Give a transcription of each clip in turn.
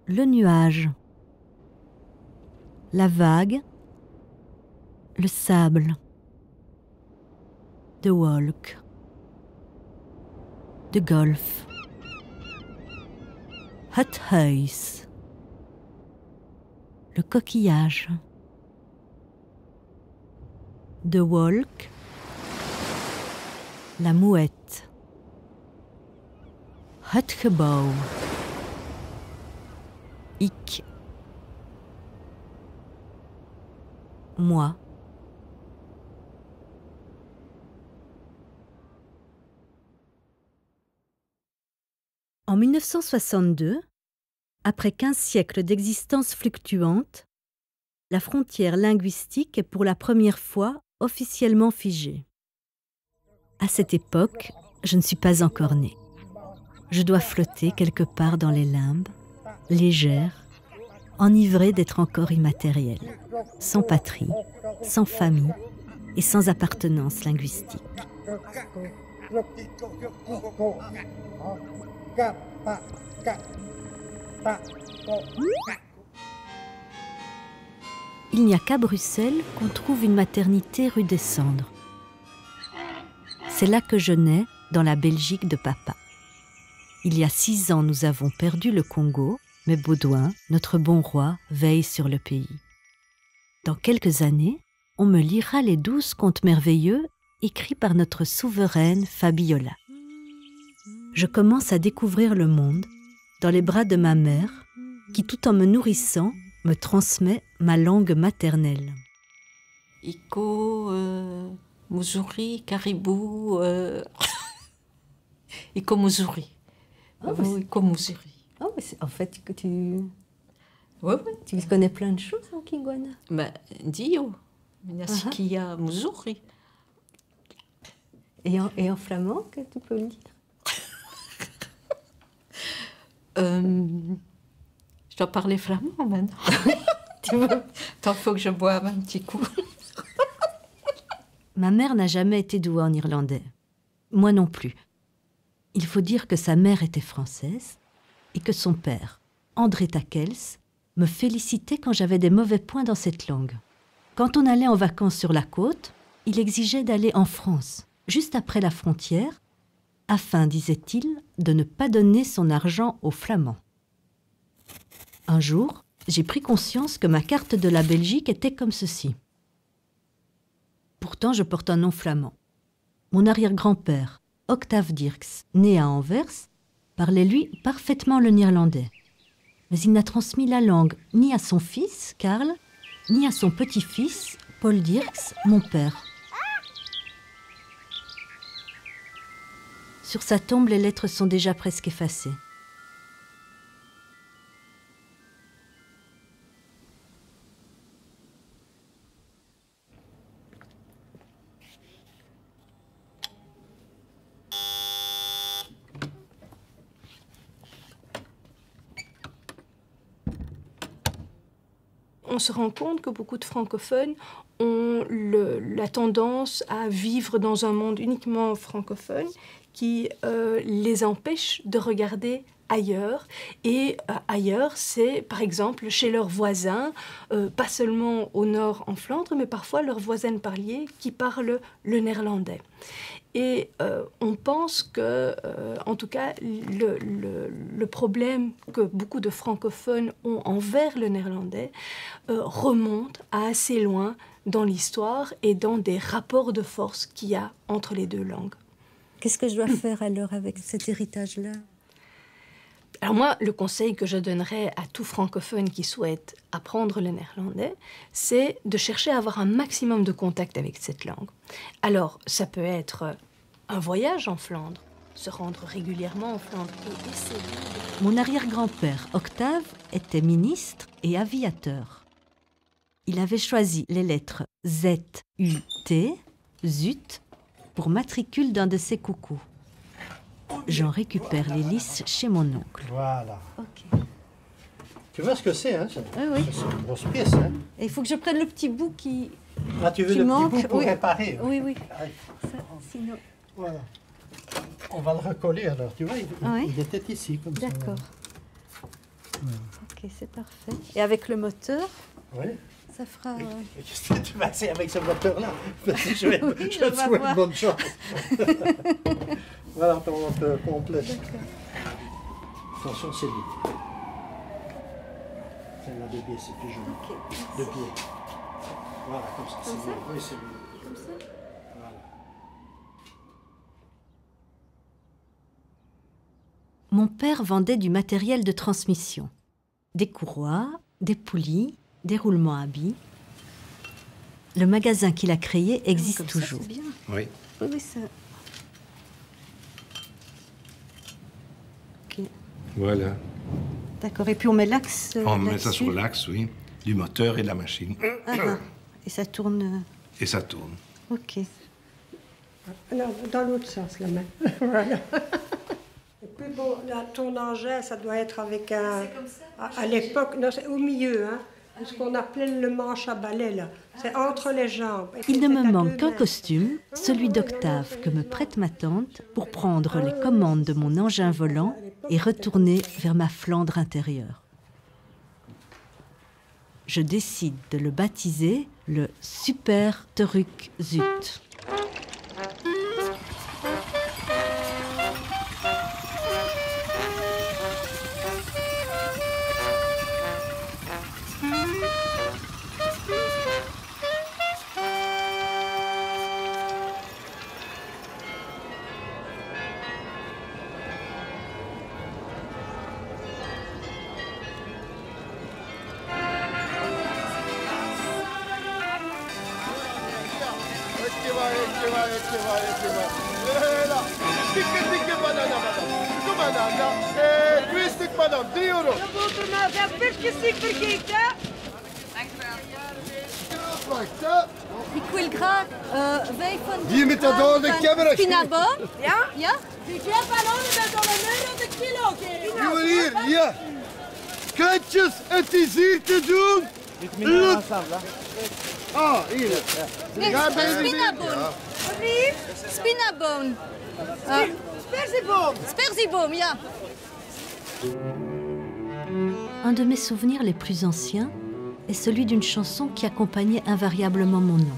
le nuage, la vague, le sable, the walk, the golf, hot huis, le coquillage, the walk, la mouette, het gebouw, ik, moi. En 1962, après 15 siècles d'existence fluctuante, la frontière linguistique est pour la première fois officiellement figée. À cette époque, je ne suis pas encore née. Je dois flotter quelque part dans les limbes, légère, enivrée d'être encore immatérielle, sans patrie, sans famille et sans appartenance linguistique. Il n'y a qu'à Bruxelles qu'on trouve une maternité rue des Cendres. C'est là que je nais, dans la Belgique de papa. Il y a 6 ans, nous avons perdu le Congo, mais Baudouin, notre bon roi, veille sur le pays. Dans quelques années, on me lira les 12 contes merveilleux écrits par notre souveraine Fabiola. Je commence à découvrir le monde dans les bras de ma mère, qui, tout en me nourrissant, me transmet ma langue maternelle. Iko, Muzuri, Caribou, Iko Muzuri. Iko Muzuri. Oh, mais en fait, que tu... Ouais. Tu connais plein de choses en Kingwana. Ben, Dio, Nasikia Muzuri. Et en flamand, que tu peux me dire? Je dois parler flamand maintenant. Tant faut que je boive un petit coup. Ma mère n'a jamais été douée en irlandais. Moi non plus. Il faut dire que sa mère était française et que son père, André Takels, me félicitait quand j'avais des mauvais points dans cette langue. Quand on allait en vacances sur la côte, il exigeait d'aller en France, juste après la frontière, afin, disait-il, de ne pas donner son argent aux Flamands. Un jour, j'ai pris conscience que ma carte de la Belgique était comme ceci. Pourtant, je porte un nom flamand. Mon arrière-grand-père, Octave Dirks, né à Anvers, parlait lui parfaitement le néerlandais. Mais il n'a transmis la langue ni à son fils, Karl, ni à son petit-fils, Paul Dirks, mon père. Sur sa tombe, les lettres sont déjà presque effacées. On se rend compte que beaucoup de francophones ont la tendance à vivre dans un monde uniquement francophone qui les empêche de regarder ailleurs. Et ailleurs, c'est par exemple chez leurs voisins, pas seulement au nord en Flandre, mais parfois leurs voisins parliers qui parlent le néerlandais. Et on pense que, en tout cas, le problème que beaucoup de francophones ont envers le néerlandais remonte à assez loin dans l'histoire et dans des rapports de force qu'il y a entre les deux langues. Qu'est-ce que je dois faire alors avec cet héritage-là? Alors moi, le conseil que je donnerais à tout francophone qui souhaite apprendre le néerlandais, c'est de chercher à avoir un maximum de contact avec cette langue. Alors, ça peut être un voyage en Flandre, se rendre régulièrement en Flandre et essayer de... Mon arrière-grand-père, Octave, était ministre et aviateur. Il avait choisi les lettres Z, U, T, ZUT, pour matricule d'un de ses coucous. J'en récupère les lisses chez mon oncle. Voilà. Ok. Tu vois ce que c'est, hein? Oui. C'est une grosse pièce, hein? Et il faut que je prenne le petit bout qui Là, tu veux qui le manque, petit bout pour oui. réparer. Oui, oui. Ah, Ça, sinon... voilà. On va le recoller alors, tu vois, Oui. il était ici, comme ça. D'accord. Voilà. Ok. Ok, c'est parfait. Et avec le moteur, Oui. ça fera... Qu'est-ce que tu vas faire avec ce moteur-là? Parce que je vais Oui, je on te va souhaite voir. bonne chance. Voilà ton moteur complet. Attention, c'est lui. Celle-là de pied, c'est plus joli. Ok. De pied. Voilà, comme ça. Comme c'est ça? lui. Oui, c'est lui. Comme ça. Voilà. Mon père vendait du matériel de transmission. Des courroies, des poulies, des roulements à billes. Le magasin qu'il a créé existe Comme toujours. Ça, c'est bien. Oui. Oui, oui, ça... Ok, Voilà. d'accord. Et puis on met l'axe On met ça là-dessus. sur l'axe, oui, du moteur et de la machine. Ah, ah. Et ça tourne... Et ça tourne. Ok. Non, dans l'autre sens, la main. Voilà. Et puis bon, ton engin, ça doit être avec un... À l'époque, non, c'est au milieu, hein. Ce qu'on appelait le manche à balai, là. C'est entre les jambes. Et Il ne c'est me à manque deux qu'un mains. costume, celui d'Octave, que me prête ma tante pour prendre les commandes de mon engin volant et retourner vers ma Flandre intérieure. Je décide de le baptiser le Super Truc Zut. Voilà. Dikke banana, madame. Doe banana. Twee stuk, madame. 3 euro. Wacht, hè. Ik wil graag 500 Hier met dat door de camera. spinaboom. Ja? Ja? Die klepballon met al €1 de kilo. Juwelier, hier. Krentjes, het is hier te doen. Look. Ah, hier. Nee, Ga bij de spinaboom. Spinaboom. Sperzieboom. Sperzieboom, ja. Un de mes souvenirs les plus anciens est celui d'une chanson qui accompagnait invariablement mon nom.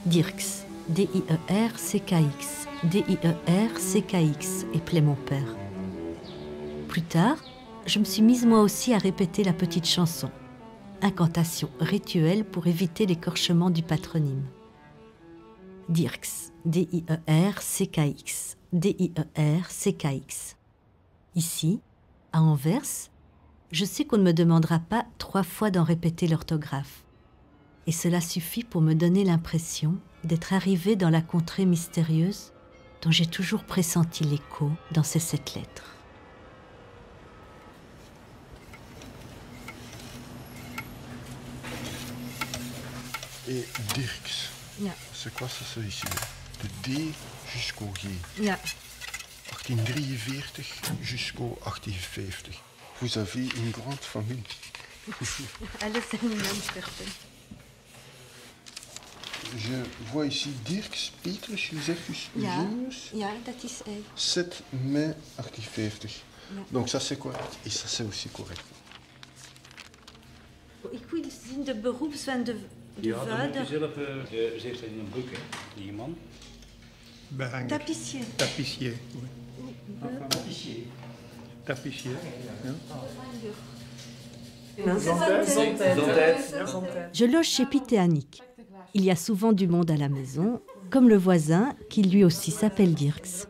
Dirks, D-I-E-R-C-K-X, D-I-E-R-C-K-X, appelait mon père. Plus tard, je me suis mise moi aussi à répéter la petite chanson. Incantation rituelle pour éviter l'écorchement du patronyme. Dirks, D-I-E-R-C-K-X, D-I-E-R-C-K-X. Ici, à Anvers, je sais qu'on ne me demandera pas 3 fois d'en répéter l'orthographe. Et cela suffit pour me donner l'impression d'être arrivée dans la contrée mystérieuse dont j'ai toujours pressenti l'écho dans ces 7 lettres. Et Dirks. Ja. C'est quoi ça ici? De D jusqu'au G. Ja. 1843 jusqu'au 1850. Vous avez une grande famille. Alles zijn naamsrechten. Je vois ici Dirks, Petrus, Josephus, Ja. Eugenius. Ja, dat is hij. 7 mai 1850. Ja. Donc ça c'est correct. Et ça c'est aussi correct. Ik wil zien de beroeps van de Ja, dan moet je vader. zelf, ze heeft dat in een boek, hè, die man. Behanger. Tapissier. Tapissier. Oui. Tapissier. Je loge chez Piet et Annick. Il y a souvent du monde à la maison, comme le voisin qui lui aussi s'appelle Dirks.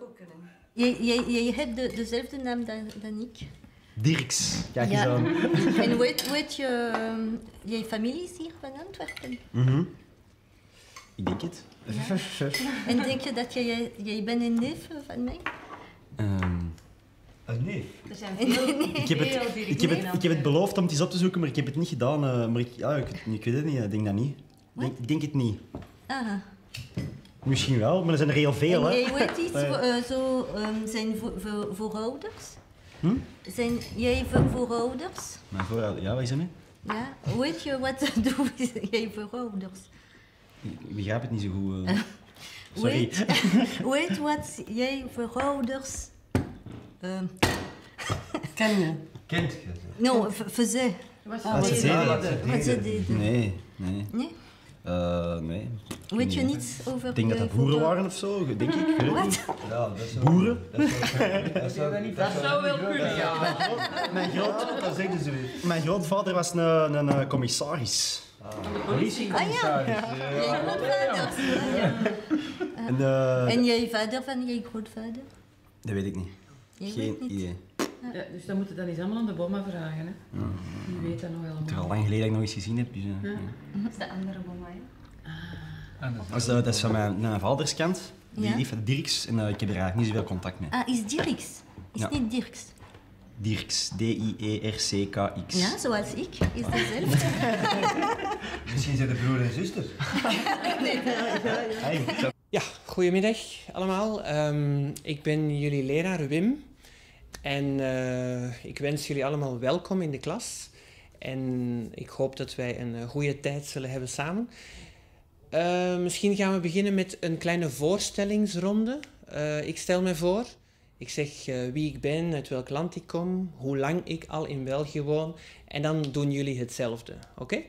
Jij hebt dezelfde naam dan ik. Dirks, kijk Ja. eens aan. En weet je, jij familie is hier van Antwerpen? Ik denk het. En denk je dat jij bent een neef van mij? Nee. Er zijn Ik heb het beloofd om het eens op te zoeken, maar ik heb het niet gedaan. Maar ik weet het niet, ik denk dat niet. Ik denk het niet. Aha. Misschien wel, maar er zijn er heel veel. En Hè. jij weet iets, zijn voorouders? Zijn jij voorouders? Mijn voorouders, ja, wat is dat mee? Ja, weet je wat doen jij voorouders? Ik begrijp het niet zo goed. Sorry. Weet wat jij voorouders... Ken je? Kent je ze? Non, faisait. Wat ze deden? Nee. Nee? Nee. Weet je niets over Ik denk dat dat boeren waren of zo, denk ik. Wat? Ja, dat is boeren? Dat zou wel kunnen, ja. Mijn grootvader was een commissaris. Politiecommissaris. Jij grootvader. En jij vader van jij grootvader? Dat weet ik niet. Geen idee. Ja, dus dat moeten dan eens allemaal aan de bomma vragen. Hè. Die weet dat nog helemaal. Het is al lang geleden dat ik nog eens gezien heb. Dus, Dat is de andere bomma, ja. dat is van mijn vaderskant. Die van Dirks. En ik heb er eigenlijk niet zoveel contact mee. Ah, is Dirks? Is niet Dirks? Dirks. D-I-E-R-C-K-X. Ja, zoals ik. Is dezelfde. Misschien zijn de broer en zuster. Ja, goedemiddag allemaal. Ik ben jullie leraar Wim. En ik wens jullie allemaal welkom in de klas. En ik hoop dat wij een goede tijd zullen hebben samen. Misschien gaan we beginnen met een kleine voorstellingsronde. Ik stel me voor. Ik zeg wie ik ben, uit welk land ik kom, hoe lang ik al in België woon. En dan doen jullie hetzelfde. Oké?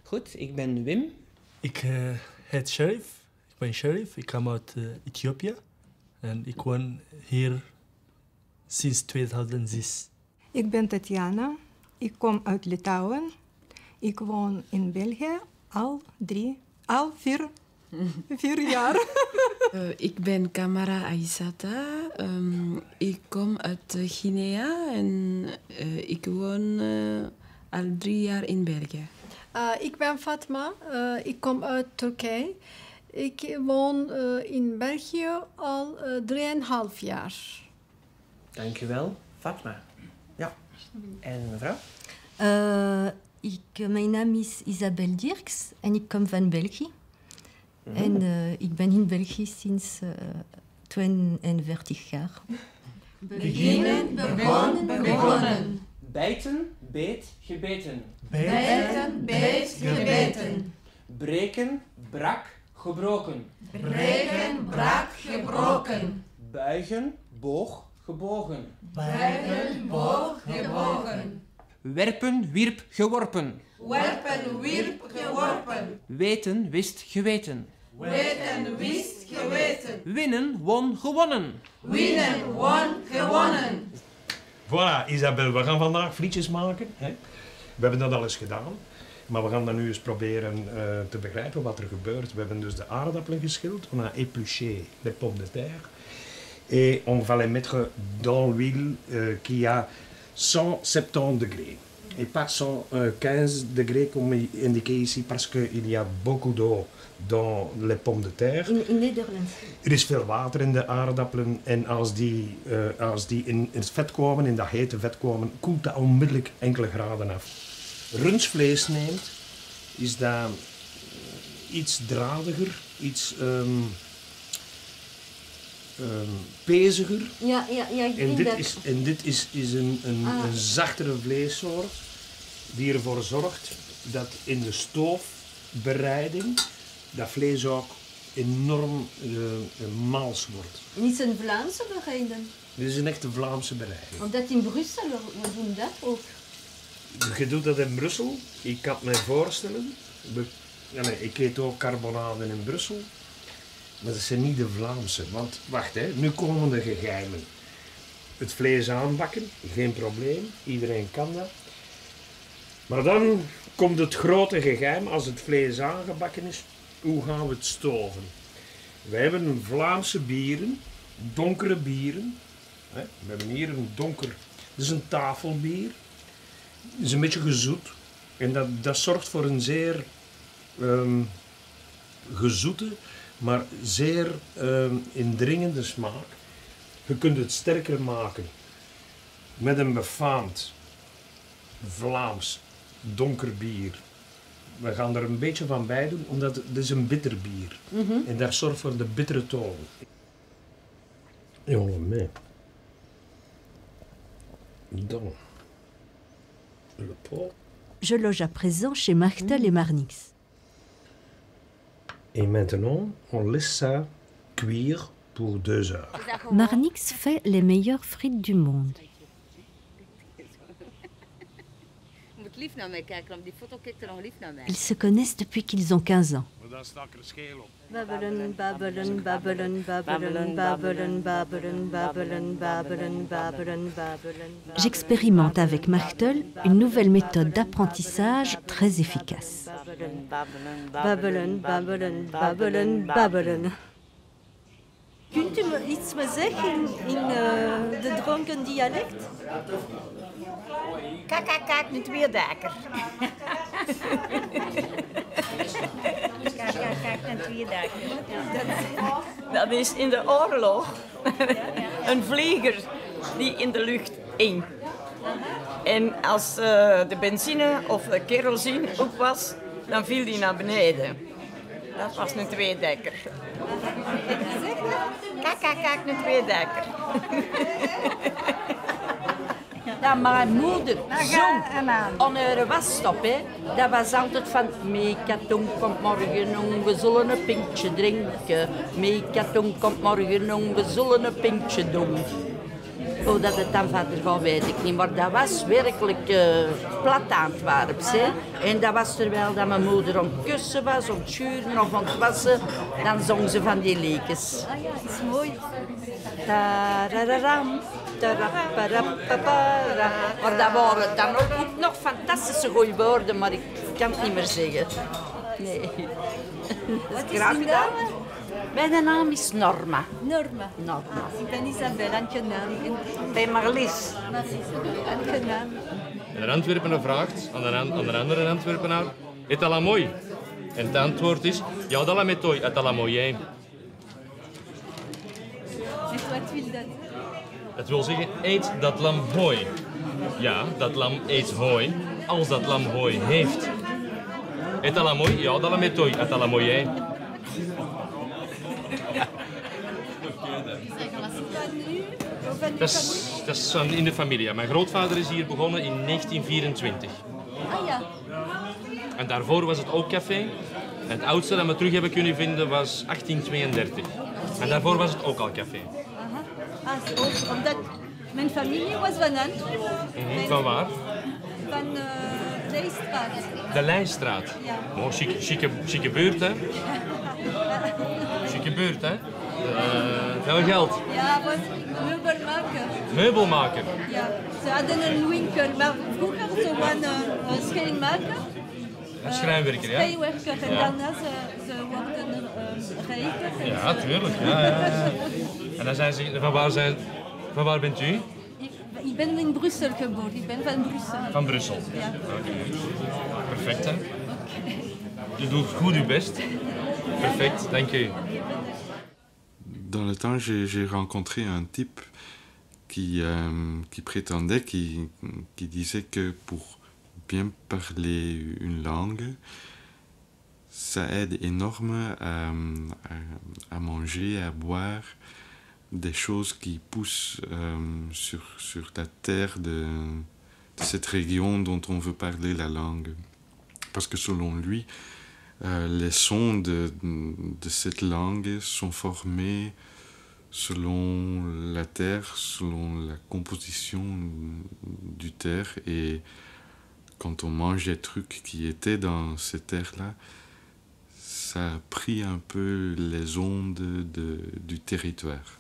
Goed, ik ben Wim. Ik heet Sharif. Ik ben Sharif. Ik kom uit Ethiopië. En ik woon hier sinds 2006. Ik ben Tatjana. Ik kom uit Litouwen. Ik woon in België al vier jaar. Ik ben Kamara Aissata. Ik kom uit Guinea en ik woon al 3 jaar in België. Ik ben Fatma. Ik kom uit Turkije. Ik woon in België al 3,5 jaar. Dankjewel, Fatma. Ja. En mevrouw? Mijn naam is Isabel Dirks en ik kom van België. En ik ben in België sinds 42 jaar. Beginnen, begonnen. Bijten, beet, gebeten. Bijten, beet, gebeten. Breken, brak, gebroken. Breken, brak, gebroken. Buigen, boog, gebogen. Buigen, boog, gebogen. Werpen, wierp, geworpen. Werpen, wierp, geworpen. Weten, wist, geweten. Weten, wist, geweten. Winnen, won, gewonnen. Winnen, won, gewonnen. Voilà, Isabel, we gaan vandaag frietjes maken. Hè? We hebben dat al eens gedaan. Maar we gaan dan nu eens proberen te begrijpen wat er gebeurt. We hebben dus de aardappelen geschild. On a épluché les pommes de terre. Et on va les mettre dans l'huile qui a 170 degrés. Et pas 115 degrés comme indiqué ici parce qu'il y a beaucoup d'eau dans les pommes de terre. In Nederland. Er is veel water in de aardappelen en als die in het vet komen, in dat hete vet komen, koelt dat onmiddellijk enkele graden af. Rundvlees neemt, is dat iets dradiger, iets peziger. Ja, ik vind dat. En dit is een zachtere vleessoort die ervoor zorgt dat in de stoofbereiding dat vlees ook enorm mals wordt. Niet een Vlaamse bereiding. Dit is een echte Vlaamse bereiding. Omdat in Brussel we doen dat ook. Je doet dat in Brussel. Ik kan me voorstellen. Ik eet ook carbonade in Brussel. Maar dat zijn niet de Vlaamse. Want wacht, hè, nu komen de geheimen. Het vlees aanbakken, geen probleem. Iedereen kan dat. Maar dan komt het grote geheim. Als het vlees aangebakken is, hoe gaan we het stoven? Wij hebben een Vlaamse bieren, donkere bieren. We hebben hier een donker, dit is een tafelbier. Het is een beetje gezoet. En dat zorgt voor een zeer gezoete, maar zeer indringende smaak. Je kunt het sterker maken met een befaamd Vlaams donker bier. We gaan er een beetje van bij doen, omdat het is een bitter bier. En dat zorgt voor de bittere toon. Jongen, mee. Dan. Le pot. Je loge à présent chez Martel et Marnix. Et maintenant, on laisse ça cuire pour 2 heures. Marnix fait les meilleures frites du monde. lief naar mij kijken. Op die foto kijkt er nog lief naar mij. Ils se connaissent depuis qu'ils ont 15 ans. Maar dan stak er scheel op. Babbelen, babbelen, babbelen, babbelen, babbelen, babbelen, babbelen, babbelen, babbelen, babbelen. J'expérimente avec Martel une nouvelle méthode d'apprentissage très efficace. Babbelen, babbelen, babbelen, babbelen. Kunt u me iets zeggen in de dronken dialect? Kijk, nu tweedekker. Kijk, een tweedekker. Dat is in de oorlog een vlieger die in de lucht hing. En als de benzine of de kerosine op was, dan viel die naar beneden. Dat was een tweedekker. Kijk, een tweedekker. Ja, mijn moeder zong aan haar wasstop. Hè. Dat was altijd van... Meekatoen komt morgen om, we zullen een pintje drinken. Meekatoen komt morgen om, we zullen een pintje doen. Hoe dat het dan verder gaat, weet ik niet. Maar dat was werkelijk plat Antwerps. Hè. En dat was terwijl dat mijn moeder om het kussen was, om het schuren of om het wassen. Dan zong ze van die liedjes. Ah ja, dat is mooi. Tarararam, tarapparapapara. Maar dat waren dan ook nog fantastische goeie woorden, maar ik kan het niet meer zeggen. Nee. Wat is uw naam? Mijn naam is Norma. Norma. Norma. Ik ben Isabel, aangenaam. Ik ben Marlies. Aangenaam. En een Antwerpenaar vraagt aan een andere Antwerpenaar, est dat la mooi? En het antwoord is, ja, dat la metoi, et la moyenne. En wat wil dat? Dat wil zeggen, eet dat lam hooi. Ja, dat lam eet hooi, als dat lam hooi heeft. Et dat la mooi? Ja, dat la metoi, et la moyenne. Dat is in de familie. Mijn grootvader is hier begonnen in 1924. Ah ja. En daarvoor was het ook café. Het oudste dat we terug hebben kunnen vinden was 1832. En daarvoor was het ook al café. Aha. Ah, zo. Omdat mijn familie was van Antwerpen. Van waar? Van Leijstraat. De Leijstraat. Ja. Oh, chique buurt, hè? Chique buurt, hè? Veel geld. Ja, was meubelmaker. Meubelmaker. Ja, ze hadden een winkel, maar vroeger ze waren een schrijnwerker. Een schrijnwerker, ja? Schrijnwerker en Ja. daarna ze worden rijker. Ja, tuurlijk. Ja. En dan zijn ze, van waar bent u? Ik ben in Brussel geboren, ik ben van Brussel. Van Brussel? Ja. Oké. Perfect, hè? Je doet goed je best. Perfect, dank u. Dans le temps, j'ai rencontré un type qui prétendait, qui disait que pour bien parler une langue, ça aide énorme à manger, à boire des choses qui poussent sur la terre de cette région dont on veut parler la langue. Parce que selon lui, les sons de cette langue sont formés selon la terre, selon la composition du terre. Et quand on mange des trucs qui étaient dans cette terre-là, ça a pris un peu les ondes du territoire.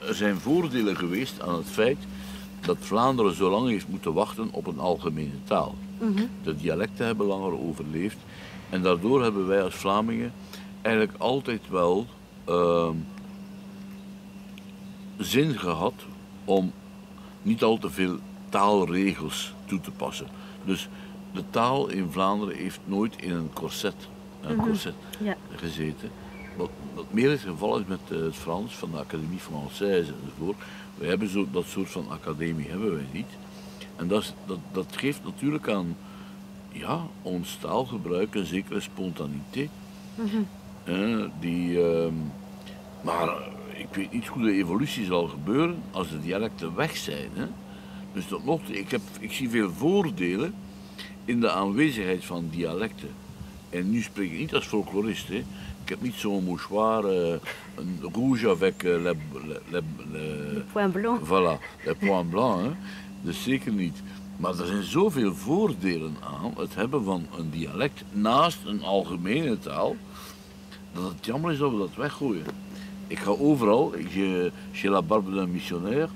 Er zijn voordelen geweest aan het feit dat Vlaanderen zo lang heeft moeten wachten op een algemene taal. De dialecten hebben langer overleefd en daardoor hebben wij als Vlamingen eigenlijk altijd wel zin gehad om niet al te veel taalregels toe te passen. Dus de taal in Vlaanderen heeft nooit in een corset gezeten. wat meer het geval is met het Frans van de Académie Française enzovoort. Wij hebben dat soort van academie hebben wij niet. En dat geeft natuurlijk aan ons taalgebruik een zekere spontaniteit. Maar ik weet niet hoe de evolutie zal gebeuren als de dialecten weg zijn. Hè. Dus tot nog toe, ik zie veel voordelen in de aanwezigheid van dialecten. En nu spreek ik niet als folklorist. Hè. Ik heb niet zo'n mouchoir, een rouge avec le point blanc. Voilà, le point blanc. Hè. Dus zeker niet. Maar er zijn zoveel voordelen aan het hebben van een dialect naast een algemene taal, dat het jammer is dat we dat weggooien. Ik ga overal, chez la barbe d'un missionnaire,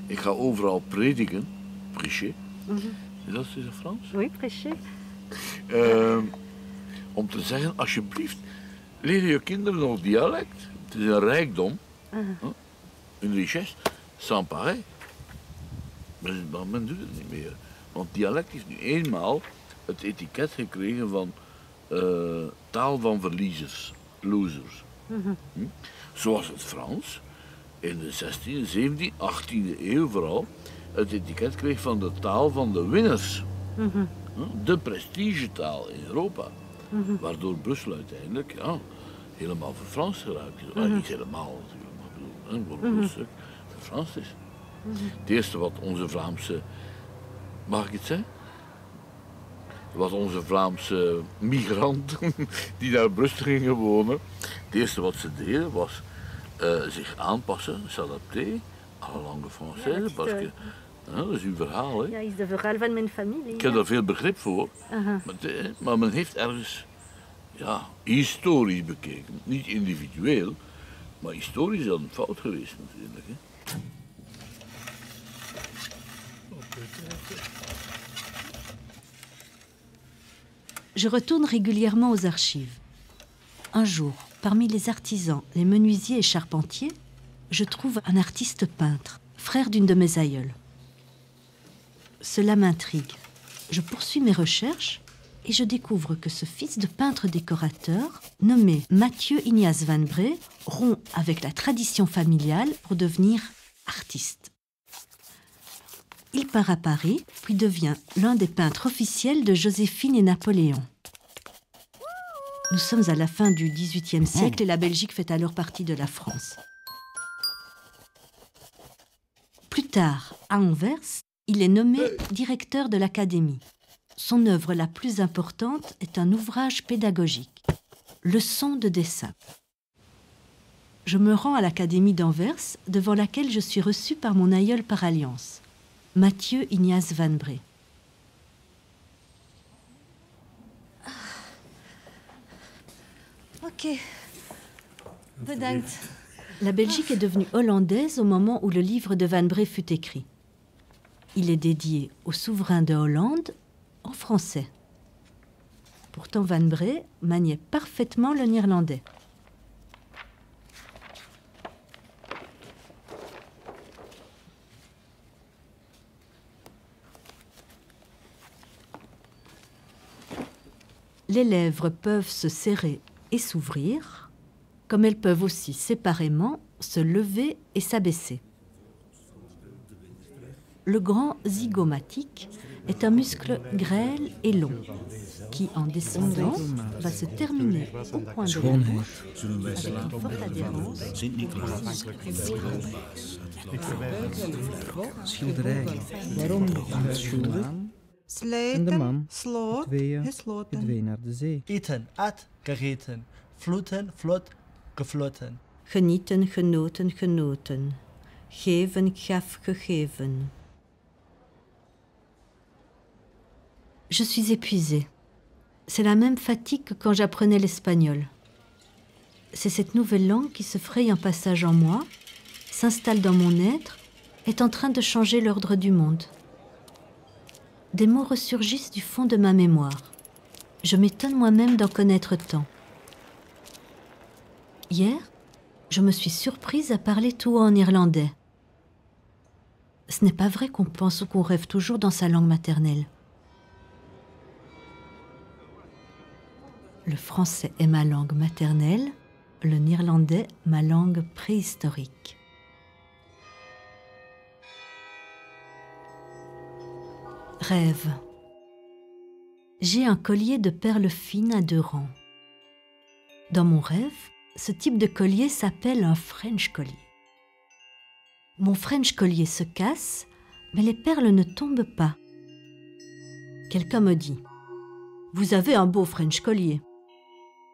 ik ga overal prediken, prêcher. Is dat Frans? Oui, prêcher. Om te zeggen, alsjeblieft, leer je kinderen nog dialect. Het is een rijkdom, een richesse, sans pareil. Maar men doet het niet meer. Want dialect heeft nu eenmaal het etiket gekregen van taal van verliezers, losers. Zoals het Frans in de 16e, 17e, 18e eeuw vooral het etiket kreeg van de taal van de winners. De prestigetaal in Europa. Waardoor Brussel uiteindelijk helemaal verfranst geraakt is. Niet helemaal natuurlijk, maar voor een stuk verfranst is. Het eerste wat onze Vlaamse, mag ik het zeggen? Wat onze Vlaamse migranten die naar Brussel gingen wonen, het eerste wat ze deden was zich aanpassen, s'adapter à la langue française, parce que dat is uw verhaal, hè? Ja, is de verhaal van mijn familie. Ik heb daar veel begrip voor, maar men heeft ergens historisch bekeken, niet individueel, maar historisch is dat een fout geweest natuurlijk. Hè? Je retourne régulièrement aux archives. Un jour, parmi les artisans, les menuisiers et charpentiers, je trouve un artiste peintre, frère d'une de mes aïeules. Cela m'intrigue. Je poursuis mes recherches et je découvre que ce fils de peintre décorateur, nommé Mathieu Ignace Van Bree, rompt avec la tradition familiale pour devenir artiste. Il part à Paris, puis devient l'un des peintres officiels de Joséphine et Napoléon. Nous sommes à la fin du XVIIIe siècle et la Belgique fait alors partie de la France. Plus tard, à Anvers, il est nommé directeur de l'Académie. Son œuvre la plus importante est un ouvrage pédagogique, Leçons de dessin. Je me rends à l'Académie d'Anvers, devant laquelle je suis reçue par mon aïeul par alliance, Mathieu Ignace Van Bree. Ok, bedankt. La Belgique est devenue hollandaise au moment où le livre de Van Bree fut écrit. Il est dédié au souverain de Hollande en français. Pourtant, Van Bree maniait parfaitement le néerlandais. Les lèvres peuvent se serrer et s'ouvrir, comme elles peuvent aussi séparément se lever et s'abaisser. Le grand zygomatique est un muscle grêle et long, qui, en descendant, va se terminer au point de la bouche, avec une forte adhérence. Schilderij. Waarom een schilder? En de man, tweeën, verdween naar de zee. Eten, at, gegeten. Vloeten, vlot, gefloten. Genieten, genoten, genoten. Geven, gaf, gegeven. Je suis épuisée. C'est la même fatigue que quand j'apprenais l'espagnol. C'est cette nouvelle langue qui se fraye un passage en moi, s'installe dans mon être, est en train de changer l'ordre du monde. Des mots ressurgissent du fond de ma mémoire. Je m'étonne moi-même d'en connaître tant. Hier, je me suis surprise à parler tout haut en irlandais. Ce n'est pas vrai qu'on pense ou qu'on rêve toujours dans sa langue maternelle. Le français est ma langue maternelle, le néerlandais ma langue préhistorique. Rêve. J'ai un collier de perles fines à 2 rangs. Dans mon rêve, ce type de collier s'appelle un French collier. Mon French collier se casse, mais les perles ne tombent pas. Quelqu'un me dit « Vous avez un beau French collier ».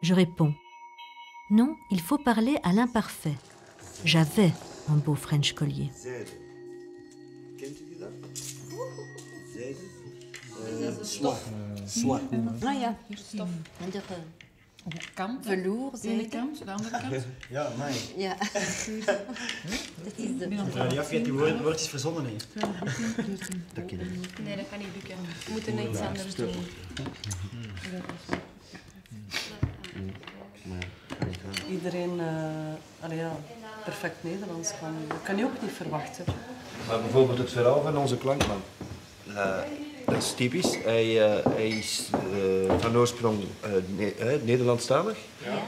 Je réponds « Non, il faut parler à l'imparfait. J'avais un beau French collier ». Soie. Ah ja, stof. Kant. Velour, de ene kant, de andere kant. Ja, nee. Ja. Dat is de... Ja, die afgeeft die woordjes verzonnen heeft. Dat ken ik. Nee, dat gaat niet lukken. We moeten iets anders doen. Iedereen perfect Nederlands kan. Dat kan je ook niet verwachten. Maar bijvoorbeeld het verhaal van onze klankman. Dat is typisch. Hij is van oorsprong Nederlandstalig. Ja.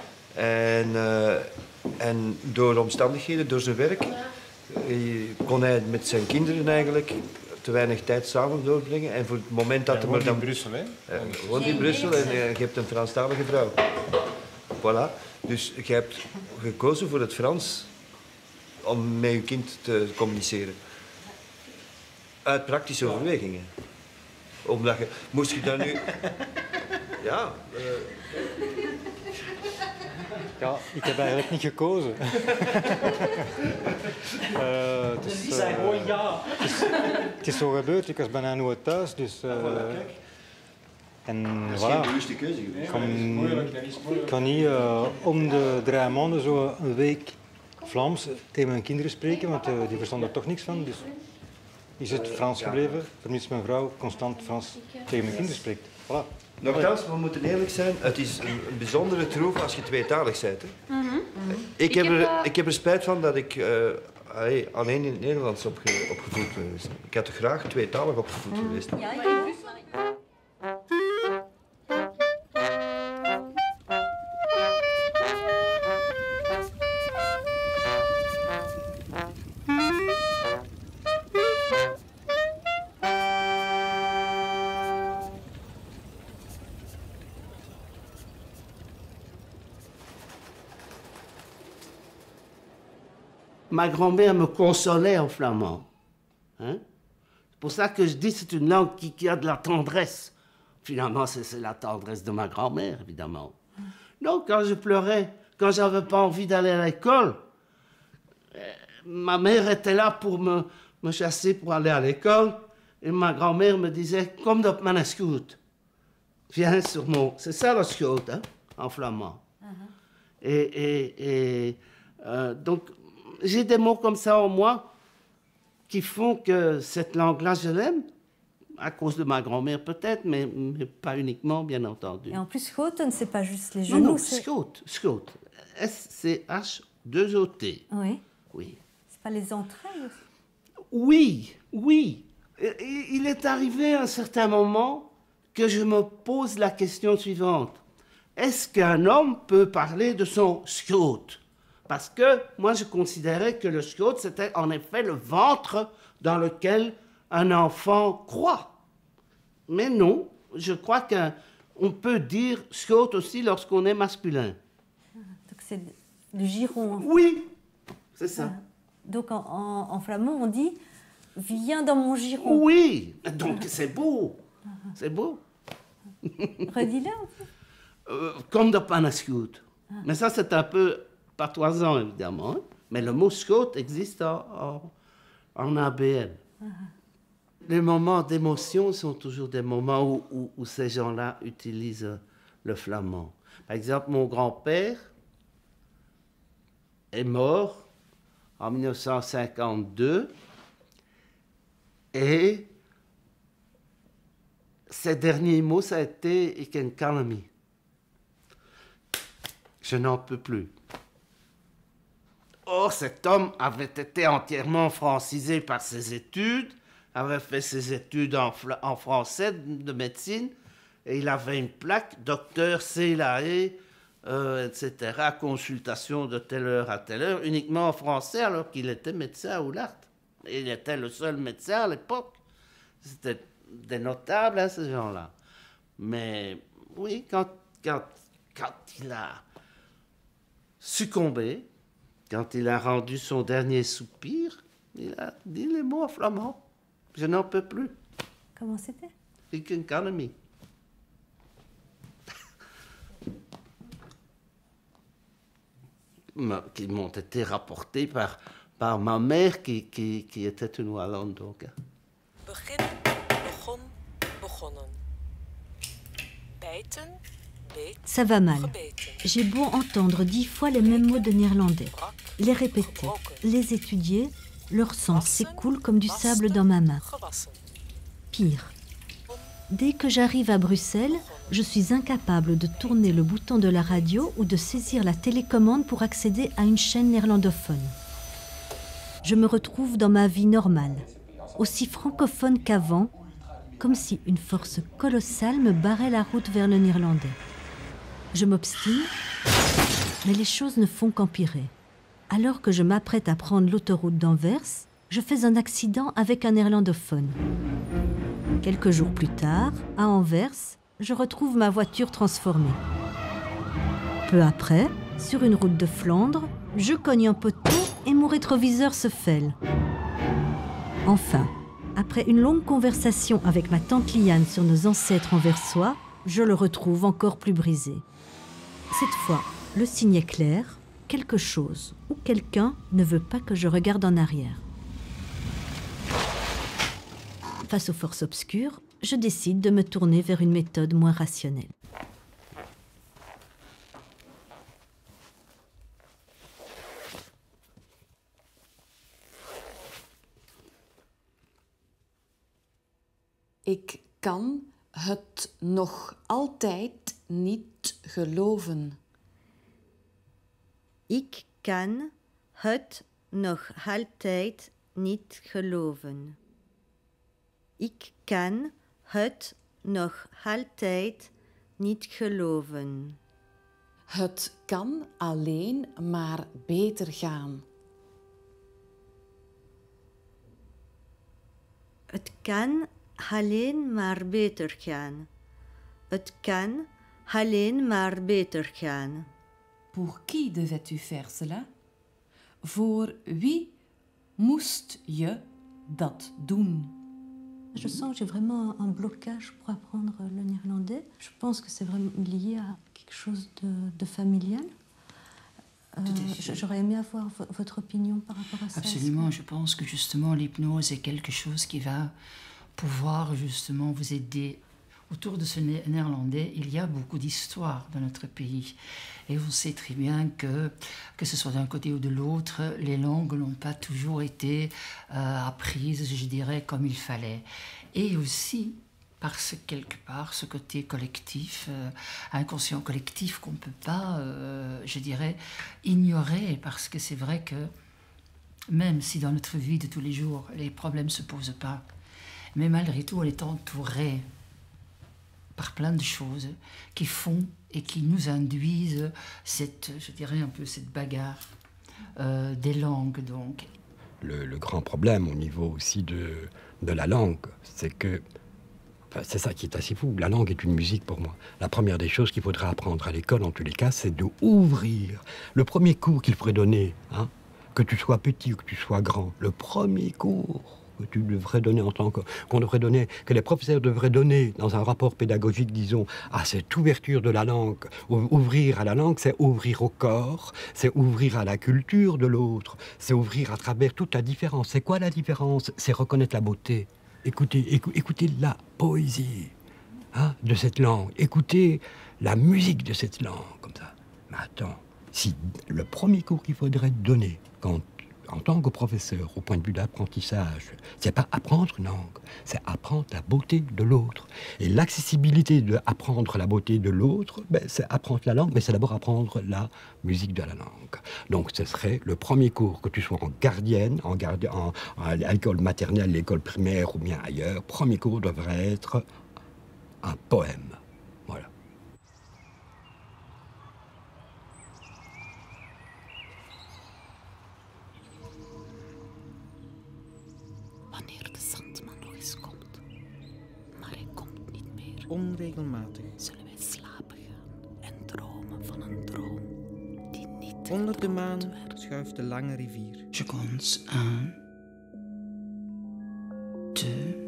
En door omstandigheden, door zijn werk, kon hij met zijn kinderen eigenlijk te weinig tijd samen doorbrengen. En voor het moment dat hij dan... in Brussel, hè? Woont in Brussel en je hebt een Franstalige vrouw. Voilà. Dus je hebt gekozen voor het Frans om met je kind te communiceren. Uit praktische overwegingen. Omdat je... Moest je dan nu... Ja... Ja, ik heb eigenlijk niet gekozen. Die zei gewoon ja. Het is zo gebeurd, ik was bijna nooit thuis, dus... En dat is voilà. geen bewuste keuze geweest. Ik kan niet om de 3 maanden zo een week Vlaams tegen mijn kinderen spreken, want die verstonden er toch niks van. Dus is het Frans gebleven, vermits mijn vrouw constant Frans tegen mijn kinderen spreekt. Voilà. Nochtans, we moeten eerlijk zijn, het is een bijzondere troef als je tweetalig bent. Hè. Ik heb er spijt van dat ik alleen in het Nederlands opgevoed geweest. Ik had er graag tweetalig opgevoed geweest. Ja, ja. Ma grand-mère me consolait en flamand. Hein? C'est pour ça que je dis que c'est une langue qui a de la tendresse. Finalement, c'est la tendresse de ma grand-mère, évidemment. Donc, quand je pleurais, quand j'avais pas envie d'aller à l'école, ma mère était là pour me chasser pour aller à l'école. Et ma grand-mère me disait, comme dans mon scout. Viens sur mon... C'est ça le scout, hein, en flamand. Donc, j'ai des mots comme ça en moi qui font que cette langue-là, je l'aime, à cause de ma grand-mère peut-être, mais pas uniquement, bien entendu. Et en plus, schoten, c'est pas juste les genoux. Non, scout. S-C-H-2-O-T. Oui. Oui. C'est pas les entrailles aussi. Oui, oui. Il est arrivé à un certain moment que je me pose la question suivante. Est-ce qu'un homme peut parler de son scout? Parce que moi, je considérais que le scout, c'était en effet le ventre dans lequel un enfant croît. Mais non, je crois qu'on peut dire scout aussi lorsqu'on est masculin. Donc c'est le giron. Oui, c'est ça. Donc en flamand, on dit « viens dans mon giron ». Oui, donc c'est beau. C'est beau. Redis-le un peu. Comme de Panascout. Mais ça, c'est un peu patoisant, évidemment. Hein? Mais le mot scout existe en ABN. Les moments d'émotion sont toujours des moments où ces gens-là utilisent le flamand. Par exemple, mon grand-père est mort en 1952 et ses derniers mots, ça a été « Ik ken kalmi ». Je n'en peux plus. Or, cet homme avait été entièrement francisé par ses études, avait fait ses études en français de médecine, Et il avait une plaque, docteur Célaé, etc., consultation de telle heure à telle heure, uniquement en français, alors qu'il était médecin à Oulart. Il était le seul médecin à l'époque. C'était des notables, hein, ces gens-là. Mais oui, quand il a succombé, quand il a rendu son dernier soupir, il a dit les mots en flamand. Je n'en peux plus. Comment c'était? Ik kan het niet. Qui m'ont été rapportés par ma mère qui était une Wallonne. Donc. Begin, begon, begonnen. Bijten, beet, Ça va mal. gebeten. J'ai beau entendre 10 fois les mêmes mots de néerlandais, les répéter, les étudier, leur sens s'écoule comme du sable dans ma main. Pire, dès que j'arrive à Bruxelles, je suis incapable de tourner le bouton de la radio ou de saisir la télécommande pour accéder à une chaîne néerlandophone. Je me retrouve dans ma vie normale, aussi francophone qu'avant, comme si une force colossale me barrait la route vers le néerlandais. Je m'obstine, mais les choses ne font qu'empirer. Alors que je m'apprête à prendre l'autoroute d'Anvers, je fais un accident avec un néerlandophone. Quelques jours plus tard, à Anvers, je retrouve ma voiture transformée. Peu après, sur une route de Flandre, je cogne un poteau et mon rétroviseur se fêle. Enfin, après une longue conversation avec ma tante Liane sur nos ancêtres anversois, je le retrouve encore plus brisé. Cette fois, le signe est clair, quelque chose ou quelqu'un ne veut pas que je regarde en arrière. Face aux forces obscures, je décide de me tourner vers une méthode moins rationnelle. Ik kan het nog altijd niet geloven. Ik kan het nog altijd niet geloven. Ik kan het nog altijd niet geloven. Het kan alleen maar beter gaan. Het kan alleen maar beter gaan. Het kan alleen maar beter gaan. Pour qui devais-tu faire cela? Voor wie moest je dat doen? Je sens que j'ai vraiment un blocage pour apprendre le néerlandais. Je pense que c'est vraiment lié à quelque chose de familial. J'aurais aimé avoir votre opinion par rapport à ça. Absolument, je pense que justement l'hypnose est quelque chose qui va pouvoir justement vous aider. Autour de ce néerlandais, il y a beaucoup d'histoires dans notre pays. Et on sait très bien que ce soit d'un côté ou de l'autre, les langues n'ont pas toujours été apprises, je dirais, comme il fallait. Et aussi, parce que quelque part, ce côté collectif, inconscient collectif qu'on ne peut pas, je dirais, ignorer. Parce que c'est vrai que même si dans notre vie de tous les jours, les problèmes ne se posent pas, mais malgré tout, on est entouré par plein de choses qui font et qui nous induisent cette, je dirais un peu cette bagarre des langues donc. Le grand problème au niveau aussi de la langue, c'est que, enfin, c'est ça qui est assez fou, la langue est une musique pour moi. La première des choses qu'il faudrait apprendre à l'école en tous les cas, c'est d'ouvrir. Le premier cours qu'il faudrait donner, hein, que tu sois petit ou que tu sois grand, le premier cours que tu devrais donner qu'on devrait donner, que les professeurs devraient donner dans un rapport pédagogique, disons, à cette ouverture de la langue. Ouvrir à la langue, c'est ouvrir au corps, c'est ouvrir à la culture de l'autre, c'est ouvrir à travers toute la différence. C'est quoi la différence? C'est reconnaître la beauté. Écoutez la poésie, hein, de cette langue. Écoutez la musique de cette langue, comme ça. Mais attends, si le premier cours qu'il faudrait donner, en tant que professeur, au point de vue de l'apprentissage, c'est pas apprendre une langue, c'est apprendre la beauté de l'autre. Et l'accessibilité d'apprendre la beauté de l'autre, c'est apprendre la langue, mais c'est d'abord apprendre la musique de la langue. Donc ce serait le premier cours, que tu sois en gardienne, à l'école maternelle, l'école primaire ou bien ailleurs, premier cours devrait être un poème. Onregelmatig. Zullen wij slapen gaan en dromen van een droom die niet Onder de maan schuift de lange rivier. Je compte 1, 2,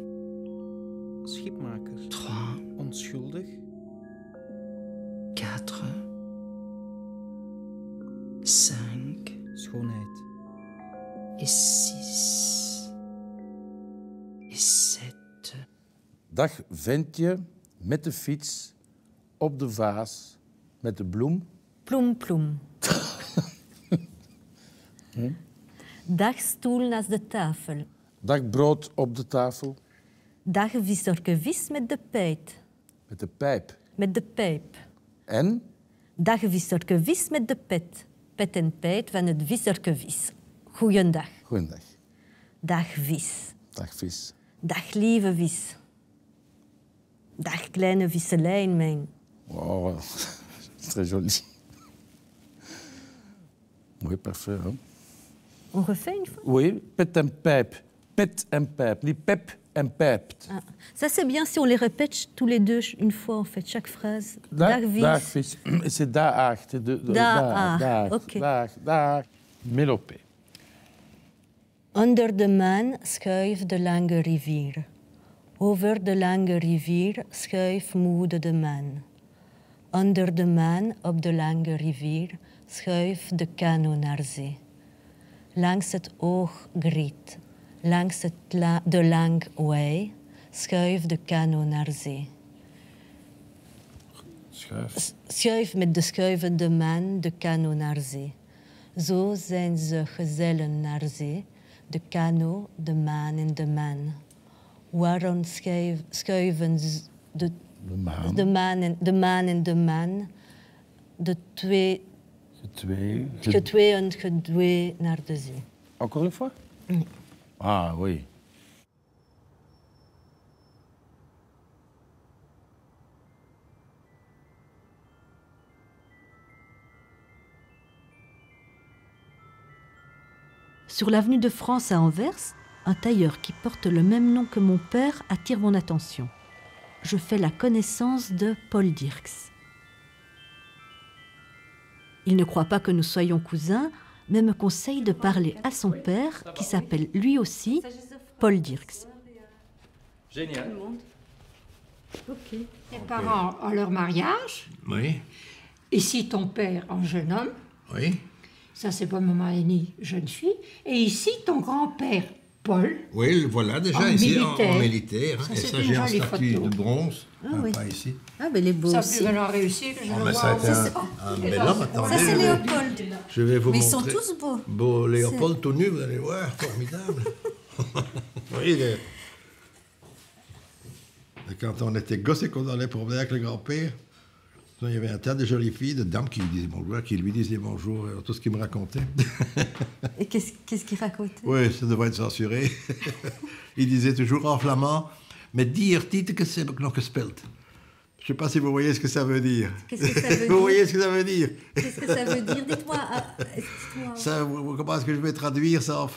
Schipmakers. 3, Onschuldig. 4, 5 Schoonheid. et 6 et 7. Dag ventje met de fiets op de vaas met de bloem. Ploem, ploem. Dag stoel naast de tafel. Dag brood op de tafel Dag visserke vis met de pijp. met de pijp. Met de pijp. En Dag visserke vis met de pet. Pet en pijp van het visserke vis. Goeiedag. Goeiedag. Dag vis. Dag vis. Dag lieve vis. Dag kleine visselijn mijn. Oh, très joli. Mooi parfum, hè? On refait une fois? Oui, pet en pijp. Pet en pijp. Niet pep en pijpt. Ah. Ça c'est bien si on les répète tous les deux une fois en fait, chaque phrase. Dag vis. Dag vis. C'est daag. Daag, oké. Dag. Mélopée. Onder de maan schuift de lange rivier. Over de lange rivier schuift moede de maan. Onder de maan op de lange rivier schuift de kano naar zee. Langs het oog griet, langs de lang wei schuift de kano naar zee. Schuift met de schuivende maan de kano naar zee. Zo zijn ze gezellen naar zee, de kano, de maan en de maan. Waarom schuiven de maan en de maan, de twee gedwee naar de zee? Encore une fois? Oui. Ah, oui. Sur l'avenue de France à Anvers, un tailleur qui porte le même nom que mon père attire mon attention. Je fais la connaissance de Paul Dirks. Il ne croit pas que nous soyons cousins, mais me conseille de parler à son père, qui s'appelle lui aussi Paul Dirks. Génial. Ok. Tes parents ont leur mariage. Oui. Ici, ton père en jeune homme. Oui. Ça, c'est pas maman Annie, jeune fille. Et ici, ton grand-père, Paul. Oui, voilà, déjà en ici, militaire. en militaire. Ça, Et c'est ça, une j'ai un jolie statut photo. de bronze. Ah, Enfin, oui. pas ici. Ah, mais les beaux Ça, aussi. plus vraiment réussi que je le mais ça a vois. été un bel homme. Attendez, Ça, c'est je vais- Léopold. Je vais vous Mais ils montrer. sont tous beaux. Beau Léopold tout nu, vous allez voir, formidable. Oui, quand on était gosse et qu'on allait promener avec le grand-père, il y avait un tas de jolies filles, de dames qui lui disaient bonjour, qui lui disaient bonjour, tout ce qu'il me racontait. Et qu'est-ce qu'il racontait? Oui, ça devrait être censuré. Il disait toujours en flamand, mais dire titre que c'est nog gespeld. Je ne sais pas si vous voyez ce que ça veut dire. Qu'est-ce que ça veut Vous dire? voyez ce que ça veut dire? Qu'est-ce que ça veut dire? Dites-moi. Dites-moi. Ça, comment est-ce que je vais traduire ça en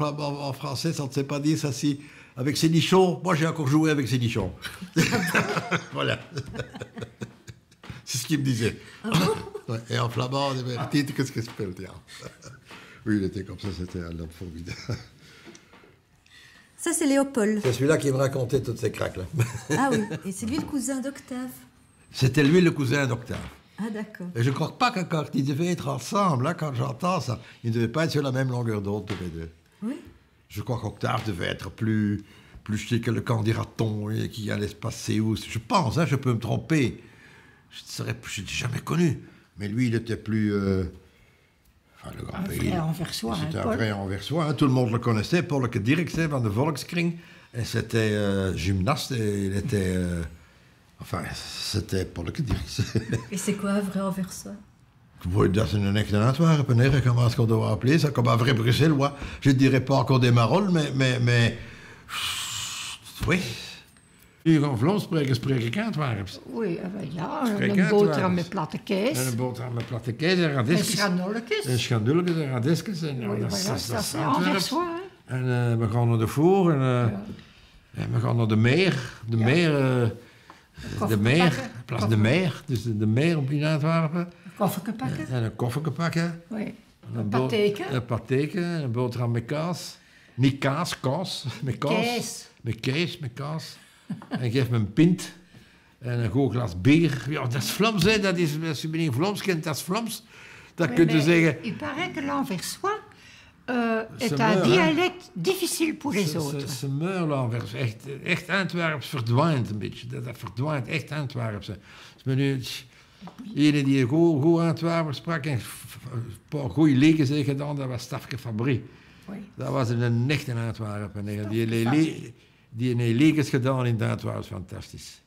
français? Ça ne sait pas dire ça si... Avec ses nichons, moi j'ai encore joué avec ses nichons. Voilà. C'est ce qu'il me disait. Ah bon? Ouais, et en flamand, on avait titre qu'est-ce que c'est le dire. Oui, il était comme ça, c'était un homme formidable. Ça, c'est Léopold. C'est celui-là qui me racontait toutes ces craques-là. Ah oui, et c'est lui le cousin d'Octave. C'était lui le cousin d'Octave. Ah d'accord. Et je ne crois pas que quand ils devaient être ensemble, là, quand j'entends ça, ils ne devaient pas être sur la même longueur d'onde tous les deux. Oui. Je crois qu'Octave devait être plus chic que le candidaton et qui allait se passer où. Je pense, hein, je peux me tromper. Je n'ai jamais connu. Mais lui, il était plus... Enfin, le grand-père, vrai Anversois, c'était hein, un Paul. vrai Anversois. Hein. Tout le monde le connaissait. Paul Dirks van de Volkskring. Et c'était gymnaste et il était... enfin, c'était Paul Dirks. Et c'est quoi un vrai Anversois? Oui, dat is een echte Antwerpen, hè. Comment est-ce qu'on doit appeler ça? Comme un vrai Bruxellois. Je ne dirais pas encore des Marolles, mais... Oui. Hier gaan Vlaams spreken, spreek ik Antwerps. Oui, ja, Spreek een boterham Antwerps. met platte kaas. En een boterham met platte kaas en radisjes. En schandulletjes. En schandulletjes en radisjes. En, Oui, dat voilà, is dat is Antwerps. Anversois, hè. En we gaan naar de voer en we gaan naar de meer. De meer, de meer, Place de Meer, dus de meer op in Antwerpen. Koffertje pakken. En een koffertje pakken. Oui. Een patheken. Een patheken, een boterham met kaas. Niet kaas, kaas. Met kaas. Met kaas. En geef me een pint. En een goed glas bier. Ja, dat is Vlaams, hè. Dat is, als je me niet Vlaams kent, dat is Vlaams. Dat kun je zeggen... Il paraît que l'anversois est un dialecte difficile pour les autres. Ze meurt l'Anvers. Echt Antwerps verdwijnt een beetje. Dat verdwijnt, echt Antwerps. Iedereen die goed Antwerpen sprak en een paar goede leken heeft gedaan, dat was Stafke Fabrie. Dat was een echte Antwerpen. Die heeft lekens gedaan in Antwerpen, fantastisch.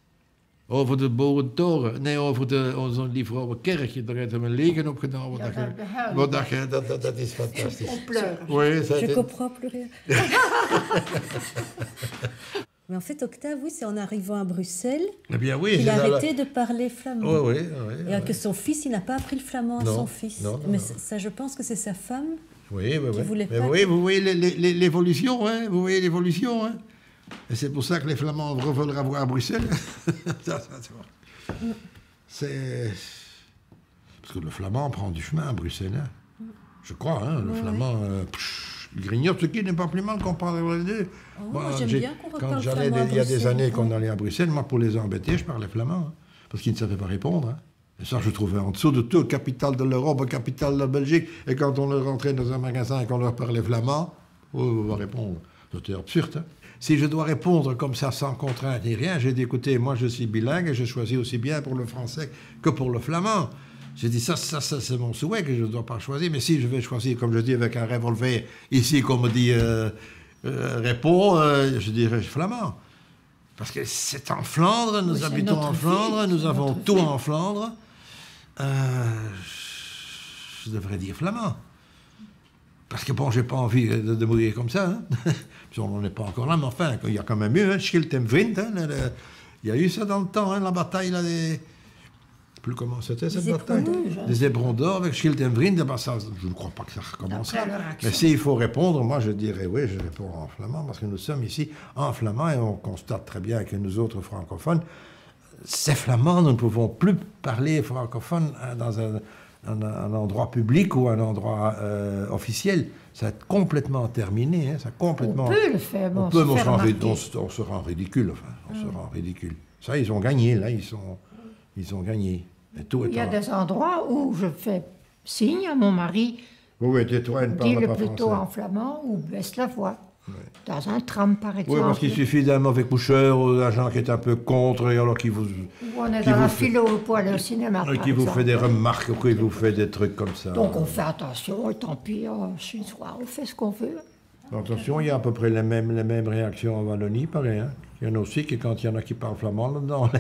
Over de Boerentoren, nee, over onze Liefvrouwe Kerkje, daar heeft een legen op gedaan. Dat is fantastisch. Je comprends plus rien. Mais en fait, Octave, oui, c'est en arrivant à Bruxelles qu'il a arrêté de parler flamand. Et que son fils, il n'a pas appris le flamand à son fils. Mais ça, je pense que c'est sa femme qui voulait pas. Oui, vous voyez l'évolution, hein. Vous voyez l'évolution, hein. Et c'est pour ça que les Flamands veulent avoir à Bruxelles. C'est... Parce que le Flamand prend du chemin à Bruxelles, hein. Je crois, hein. Le Flamand... il grignote, ce qui n'est pas plus mal qu'on parle les deux. Moi, j'aime bien qu'on reparle flamand. Quand il y a des années qu'on allait à Bruxelles, moi, pour les embêter, je parlais flamand. Hein, parce qu'ils ne savaient pas répondre. Hein. Et ça, je trouvais en dessous de tout, capitale de l'Europe, capitale de la Belgique. Et quand on rentrait dans un magasin et qu'on leur parlait flamand, on va répondre. C'était absurde. Hein. Si je dois répondre comme ça, sans contrainte ni rien, j'ai dit, écoutez, moi, je suis bilingue et je choisis aussi bien pour le français que pour le flamand. J'ai dit, ça c'est mon souhait que je ne dois pas choisir. Mais si je vais choisir, comme je dis, avec un revolver, ici, comme on dit, répond, je dirais flamand. Parce que c'est en Flandre, nous habitons en Flandre, nous avons tout en Flandre. Je devrais dire flamand. Parce que bon, j'ai pas envie de mourir comme ça. Hein. On n'en est pas encore là, mais enfin, il y a quand même eu, hein, Schild en Vriend, hein, il y a eu ça dans le temps, hein, la bataille là, des... Plus comment c'était cette bataille? Des éperons d'or avec Schild en Vriend, ben ça, je ne crois pas que ça recommencera. Mais s'il faut répondre, moi je dirais oui, je réponds en flamand, parce que nous sommes ici en flamand et on constate très bien que nous autres francophones, ces flamands, nous ne pouvons plus parler francophone dans un endroit public ou un endroit officiel. Ça a complètement terminé. Hein, ça complètement... On peut le faire, bon, on se rend ridicule. Enfin, on se rend ridicule. Ça, ils ont gagné, là, ils ont gagné. Il y a des endroits où je fais signe à mon mari, tais-toi, dis-le plutôt en flamand ou baisse la voix. Oui. Dans un tram, par exemple. Oui, parce qu'il suffit d'un mauvais coucheur ou d'un gens qui est un peu contre, et alors qui vous... Ou on est dans la philo pour aller au cinéma, par qui vous fait des remarques, ou qui vous fait des trucs comme ça. Donc on fait attention, et tant pis, c'est une soirée, on fait ce qu'on veut. Attention, il y a à peu près les mêmes réactions en Wallonie, pareil. Hein. Il y en a aussi que quand il y en a qui parlent flamand là-dedans,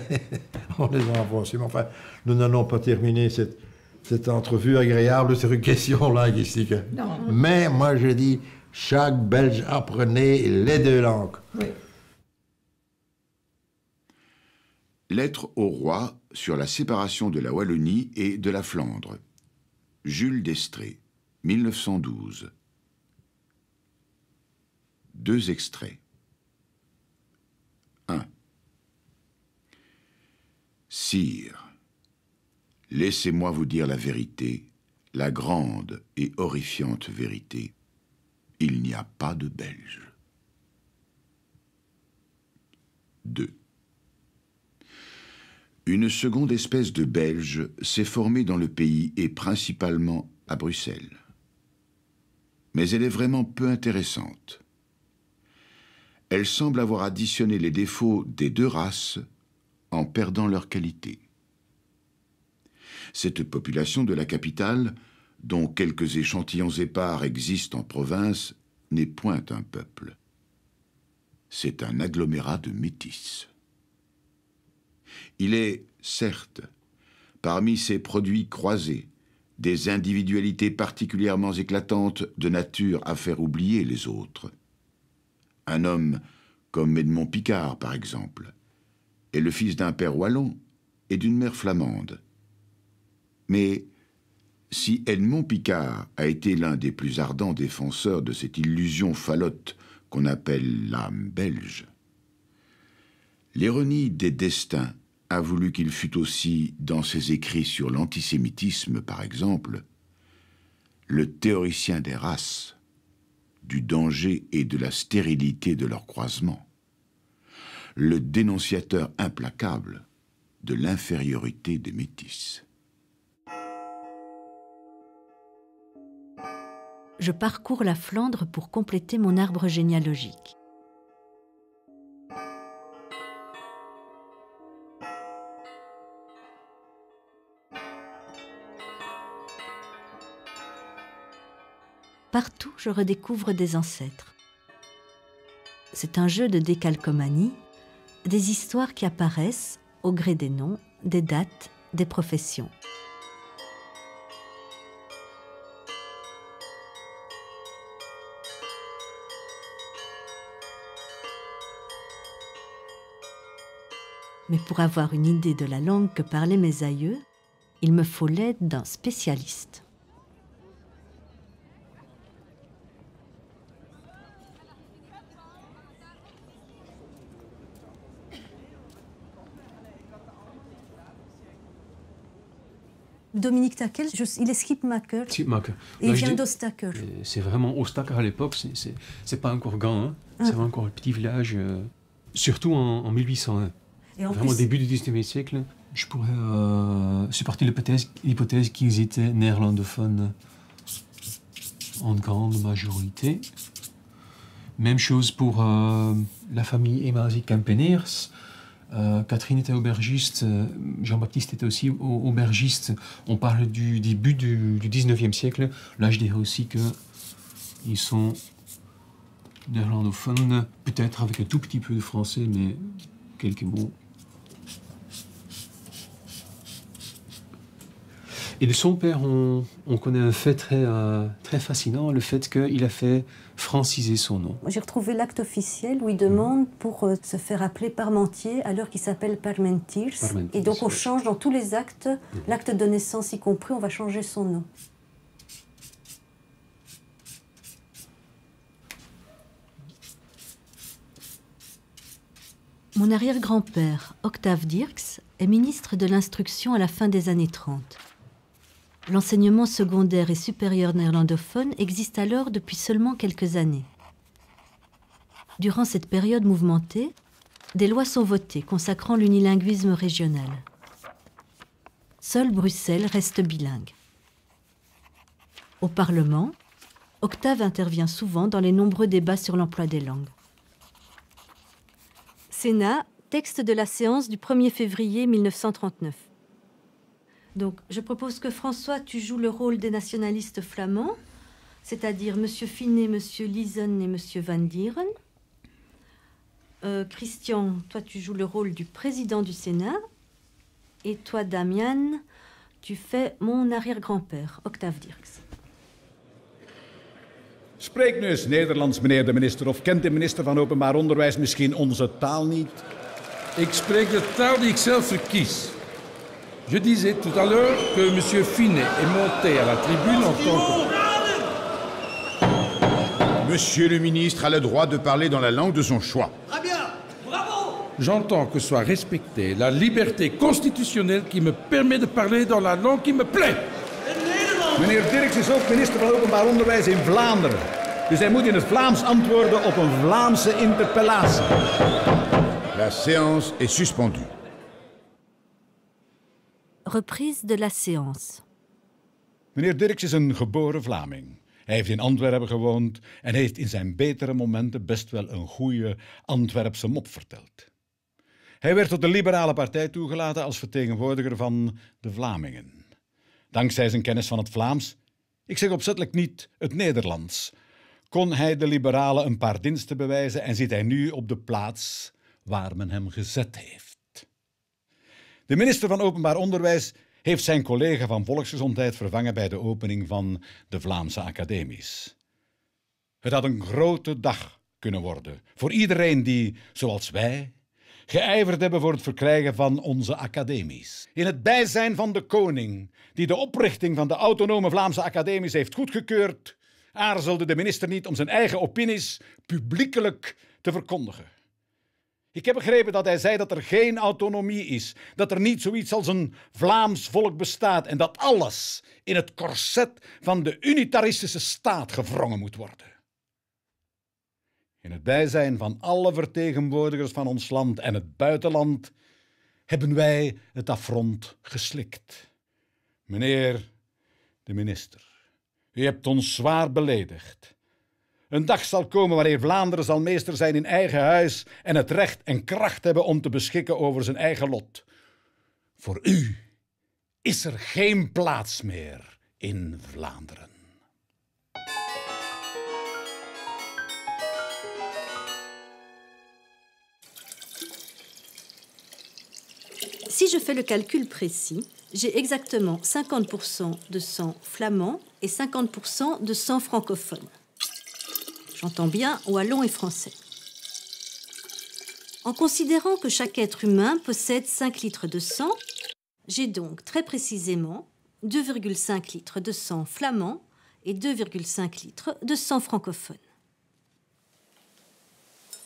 on les envoie aussi. Mais enfin, nous n'allons pas terminer cette entrevue agréable sur une question là ici. Non. Mais moi je dis, chaque Belge apprenait les deux langues. Oui. Lettre au roi sur la séparation de la Wallonie et de la Flandre. Jules d'Estrées, 1912. 2 extraits. 1. Sire, laissez-moi vous dire la vérité, la grande et horrifiante vérité. Il n'y a pas de Belges. 2. Une seconde espèce de Belge s'est formée dans le pays et principalement à Bruxelles. Mais elle est vraiment peu intéressante. Elle semble avoir additionné les défauts des deux races en perdant leur qualité. Cette population de la capitale, dont quelques échantillons épars existent en province, n'est point un peuple. C'est un agglomérat de métis. Il est, certes, parmi ces produits croisés, des individualités particulièrement éclatantes de nature à faire oublier les autres. Un homme comme Edmond Picard, par exemple, est le fils d'un père wallon et d'une mère flamande. Mais si Edmond Picard a été l'un des plus ardents défenseurs de cette illusion falote qu'on appelle l'âme belge, l'ironie des destins a voulu qu'il fût aussi, dans ses écrits sur l'antisémitisme par exemple, le théoricien des races, du danger et de la stérilité de leur croisement, le dénonciateur implacable de l'infériorité des métis. Je parcours la Flandre pour compléter mon arbre généalogique. Partout, je redécouvre des ancêtres. C'est un jeu de décalcomanie, des histoires qui apparaissent au gré des noms, des dates, des professions. Mais pour avoir une idée de la langue que parlaient mes aïeux, il me faut l'aide d'un spécialiste. Dominique Taquel, il est skipmaker. Skipmaker. Et il vient d'Ostaker. C'est vraiment Ostaker à l'époque, c'est pas encore Gand, hein. C'est encore un petit village, surtout en 1801. Et en vraiment au début du 19e siècle. Je pourrais supporter l'hypothèse qu'ils étaient néerlandophones en grande majorité. Même chose pour la famille Emazi-Kempeneers. Catherine était aubergiste, Jean-Baptiste était aussi aubergiste. On parle du début du 19e siècle. Là, je dirais aussi qu'ils sont néerlandophones, peut-être avec un tout petit peu de français, mais quelques mots. Et de son père, on connaît un fait très fascinant, le fait qu'il a fait franciser son nom. J'ai retrouvé l'acte officiel où il demande pour se faire appeler Parmentier alors qu'il s'appelle Parmentiers. Et donc on change dans tous les actes, l'acte de naissance y compris, on va changer son nom. Mon arrière-grand-père, Octave Dirks, est ministre de l'Instruction à la fin des années 30. L'enseignement secondaire et supérieur néerlandophone existe alors depuis seulement quelques années. Durant cette période mouvementée, des lois sont votées consacrant l'unilinguisme régional. Seul Bruxelles reste bilingue. Au Parlement, Octave intervient souvent dans les nombreux débats sur l'emploi des langues. Sénat, texte de la séance du 1er février 1939. Donc, je propose que François, tu joues le rôle des nationalistes flamands, c'est-à-dire M. Finet, M. Liesen et M. Van Dieren. Christian, toi, tu joues le rôle du président du Sénat. Et toi, Damian, tu fais mon arrière-grand-père, Octave Dirks. Spreekt nu eens Nederlands, meneer de minister, of kent de minister van Openbaar Onderwijs misschien onze taal niet? Ik spreek de taal die ik zelf verkies. Je disais tout à l'heure que M. Finet est monté à la tribune en tant que... Monsieur le ministre a le droit de parler dans la langue de son choix. Très bien, bravo! J'entends que soit respectée la liberté constitutionnelle qui me permet de parler dans la langue qui me plaît. Meneer Dirks is ook minister van Openbaar Onderwijs in Vlaanderen. Dus hij moet in het Vlaams antwoorden op een Vlaamse interpellatie. La séance est suspendue. Reprise de la séance. Meneer Dirks is een geboren Vlaming. Hij heeft in Antwerpen gewoond en heeft in zijn betere momenten best wel een goede Antwerpse mop verteld. Hij werd tot de Liberale Partij toegelaten als vertegenwoordiger van de Vlamingen. Dankzij zijn kennis van het Vlaams, ik zeg opzettelijk niet het Nederlands, kon hij de liberalen een paar diensten bewijzen en zit hij nu op de plaats waar men hem gezet heeft. De minister van Openbaar Onderwijs heeft zijn collega van Volksgezondheid vervangen bij de opening van de Vlaamse academies. Het had een grote dag kunnen worden voor iedereen die, zoals wij, geijverd hebben voor het verkrijgen van onze academies. In het bijzijn van de koning, die de oprichting van de autonome Vlaamse academies heeft goedgekeurd, aarzelde de minister niet om zijn eigen opinies publiekelijk te verkondigen. Ik heb begrepen dat hij zei dat er geen autonomie is, dat er niet zoiets als een Vlaams volk bestaat en dat alles in het corset van de unitaristische staat gewrongen moet worden. In het bijzijn van alle vertegenwoordigers van ons land en het buitenland hebben wij het affront geslikt. Meneer de minister, u hebt ons zwaar beledigd. Een dag zal komen wanneer Vlaanderen zal meester zijn in eigen huis en het recht en kracht hebben om te beschikken over zijn eigen lot. Voor u is er geen plaats meer in Vlaanderen. Si je fais le calcul précis, j'ai exactement 50% de sang flamand et 50% de sang francophone. J'entends bien wallon et français. En considérant que chaque être humain possède 5 litres de sang, j'ai donc très précisément 2,5 litres de sang flamand et 2,5 litres de sang francophone.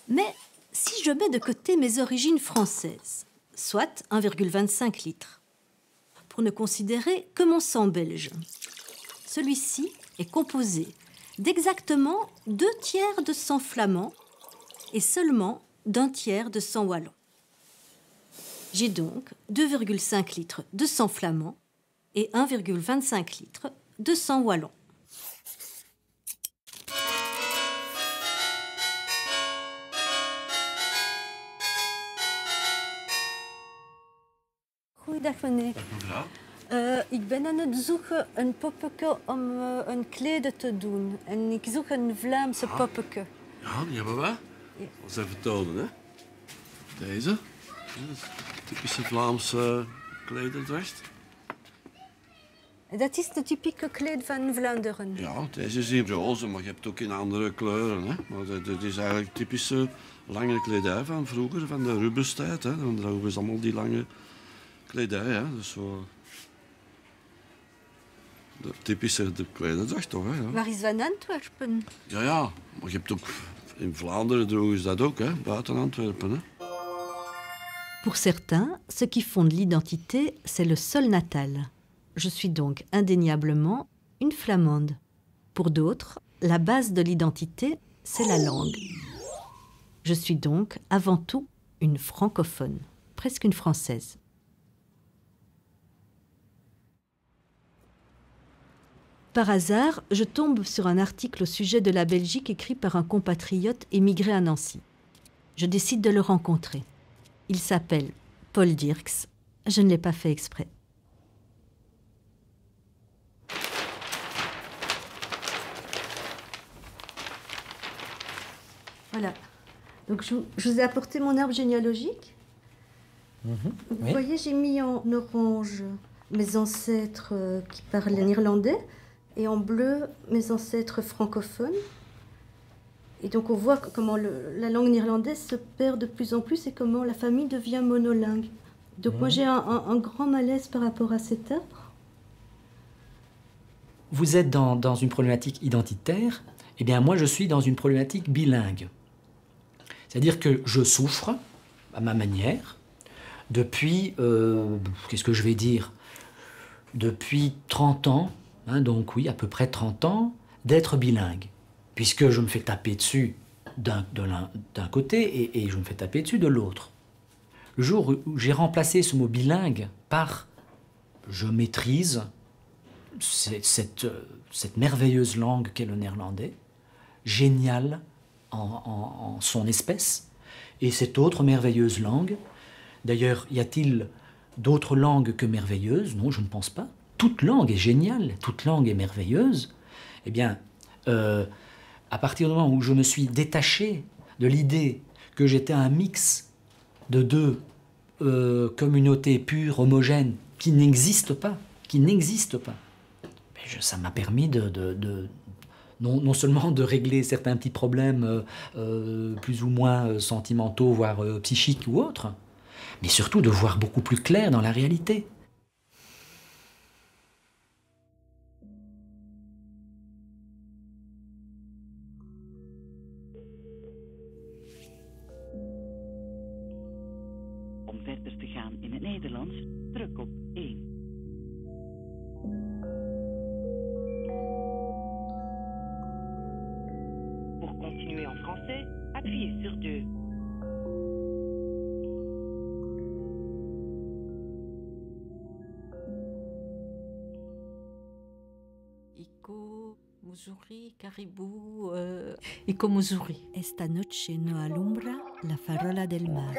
Mais si je mets de côté mes origines françaises, soit 1,25 litres, pour ne considérer que mon sang belge, celui-ci est composé d'exactement 2 tiers de sang flamand et seulement d'1 tiers de sang wallon. J'ai donc 2,5 litres de sang flamand et 1,25 litres de sang wallon. Goeiedag meneer. Mevrouw? Ik ben aan het zoeken een poppeke om een kleden te doen. En ik zoek een Vlaamse poppeke. Ja, die hebben we. Dat is even tonen, hè. Deze. Ja, dat is typische Vlaamse klederdracht. Dat is de typische kleed van Vlaanderen. Ja, deze is in roze, maar je hebt ook in andere kleuren, hè. Maar dat is eigenlijk typische lange kledij van vroeger, van de Rubens-tijd, hè. Dan dragen ze allemaal die lange kledij, hè. Dus zo... De typische klederdracht toch, hè? Ja. Waar is van Antwerpen? Ja, maar je hebt ook... In Vlaanderen droegen ze dat ook, hè? Buiten Antwerpen, hè. Pour certains, ce qui fonde l'identité, c'est le sol natal. Je suis donc indéniablement une Flamande. Pour d'autres, la base de l'identité, c'est la langue. Je suis donc avant tout une francophone, presque une française. Par hasard, je tombe sur un article au sujet de la Belgique écrit par un compatriote émigré à Nancy. Je décide de le rencontrer. Il s'appelle Paul Dirks. Je ne l'ai pas fait exprès. Voilà. Donc je vous ai apporté mon arbre généalogique. Vous voyez, j'ai mis en orange mes ancêtres qui parlent néerlandais et en bleu mes ancêtres francophones. Et donc on voit comment la langue néerlandaise se perd de plus en plus et comment la famille devient monolingue. Donc moi j'ai un grand malaise par rapport à cet arbre. Vous êtes dans une problématique identitaire, eh bien moi je suis dans une problématique bilingue. C'est-à-dire que je souffre, à ma manière, depuis, qu'est-ce que je vais dire, depuis 30 ans, hein, donc oui, à peu près 30 ans, d'être bilingue. Puisque je me fais taper dessus d'un côté et je me fais taper dessus de l'autre. Le jour où j'ai remplacé ce mot bilingue par « je maîtrise cette merveilleuse langue qu'est le néerlandais, géniale en son espèce, et cette autre merveilleuse langue, d'ailleurs, y a-t-il d'autres langues que merveilleuses? Non, je ne pense pas. Toute langue est géniale, toute langue est merveilleuse. Eh bien, à partir du moment où je me suis détaché de l'idée que j'étais un mix de deux communautés pures, homogènes, qui n'existent pas, ça m'a permis non seulement de régler certains petits problèmes plus ou moins sentimentaux, voire psychiques ou autres, mais surtout de voir beaucoup plus clair dans la réalité. verder te gaan in het Nederlands, druk op 1. Pour continuer en français, appuyez sur 2. Iko, Missouri, Caribou, Iko Missouri. Esta noche no alumbra la farola del mar.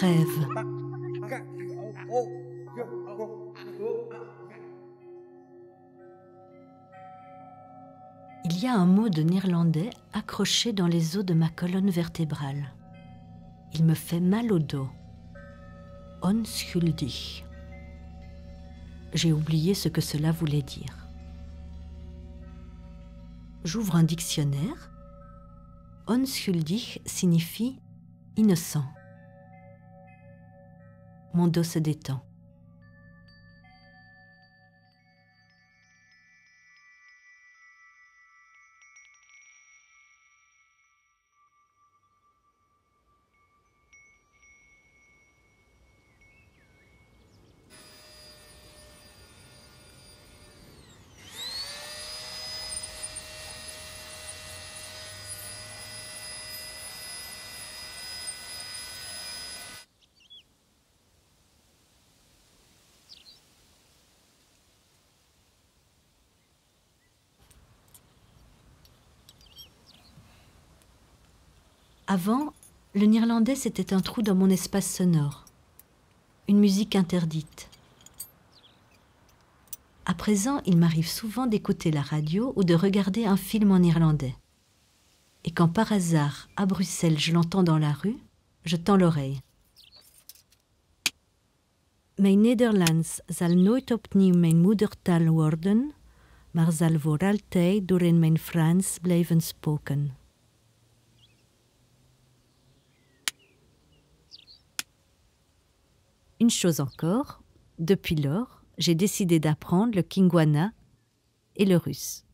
Rêve. Il y a un mot de néerlandais accroché dans les os de ma colonne vertébrale. Il me fait mal au dos. Onschuldig. J'ai oublié ce que cela voulait dire. J'ouvre un dictionnaire. Onschuldig signifie innocent. Mon dos se détend. Avant, le néerlandais, c'était un trou dans mon espace sonore, une musique interdite. À présent, il m'arrive souvent d'écouter la radio ou de regarder un film en néerlandais. Et quand par hasard, à Bruxelles, je l'entends dans la rue, je tends l'oreille. Mijn Nederlands zal nooit opnieuw mijn moedertaal worden, maar zal voor altijd door in mijn Frans blijven spoken. Une chose encore, depuis lors, j'ai décidé d'apprendre le kingwana et le russe.